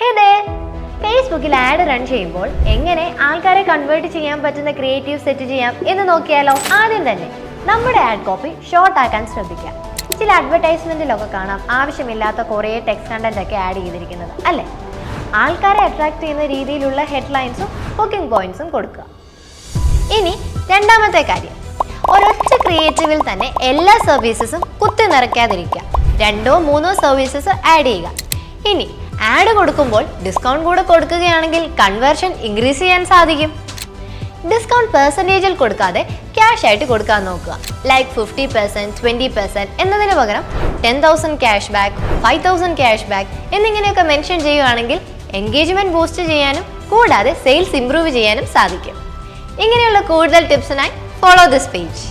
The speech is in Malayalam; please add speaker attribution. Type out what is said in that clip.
Speaker 1: Hey there! ഫേസ്ബുക്കിൽ ആഡ് റൺ ചെയ്യുമ്പോൾ എങ്ങനെ ആൾക്കാരെ കൺവേർട്ട് ചെയ്യാൻ പറ്റുന്ന ക്രിയേറ്റീവ് സെറ്റ് ചെയ്യാം എന്ന് നോക്കിയാലോ. ആദ്യം തന്നെ നമ്മുടെ ആഡ് കോപ്പി ഷോർട്ട് ആക്കാൻ ശ്രദ്ധിക്കാം. ചില അഡ്വർടൈസ്മെന്റിലൊക്കെ കാണാം ആവശ്യമില്ലാത്ത കുറേ ടെക്സ്റ്റ് കണ്ടന്റ് ഒക്കെ ആഡ് ചെയ്തിരിക്കുന്നത് അല്ലേ. ആൾക്കാരെ അട്രാക്ട് ചെയ്യുന്ന രീതിയിലുള്ള ഹെഡ്ലൈൻസും ഹുക്കിംഗ് പോയിന്റ്സും കൊടുക്കുക. ഇനി രണ്ടാമത്തെ കാര്യം, ഒരൊറ്റ ക്രിയേറ്റീവിൽ തന്നെ എല്ലാ സർവീസസും കുത്തി നിറയ്ക്കാതിരിക്കുക. 2-3 സർവീസസ് ആഡ് ചെയ്യുക. ഇനി ആഡ് കൊടുക്കുമ്പോൾ ഡിസ്കൗണ്ട് കൂടെ കൊടുക്കുകയാണെങ്കിൽ കൺവേർഷൻ ഇൻക്രീസ് ചെയ്യാൻ സാധിക്കും. ഡിസ്കൗണ്ട് പെർസെൻറ്റേജിൽ കൊടുക്കാതെ ക്യാഷ് ആയിട്ട് കൊടുക്കാൻ നോക്കുക. ലൈക്ക് 50%, 20% എന്നതിന് പകരം 10,000 ക്യാഷ് ബാക്ക്, 5,000 ക്യാഷ് ബാക്ക് എന്നിങ്ങനെയൊക്കെ മെൻഷൻ ചെയ്യുകയാണെങ്കിൽ എൻഗേജ്മെന്റ് ബൂസ്റ്റ് ചെയ്യാനും കൂടാതെ സെയിൽസ് ഇംപ്രൂവ് ചെയ്യാനും സാധിക്കും. ഇങ്ങനെയുള്ള കൂടുതൽ ടിപ്സിനായി ഫോളോ ദിസ് പേജ്.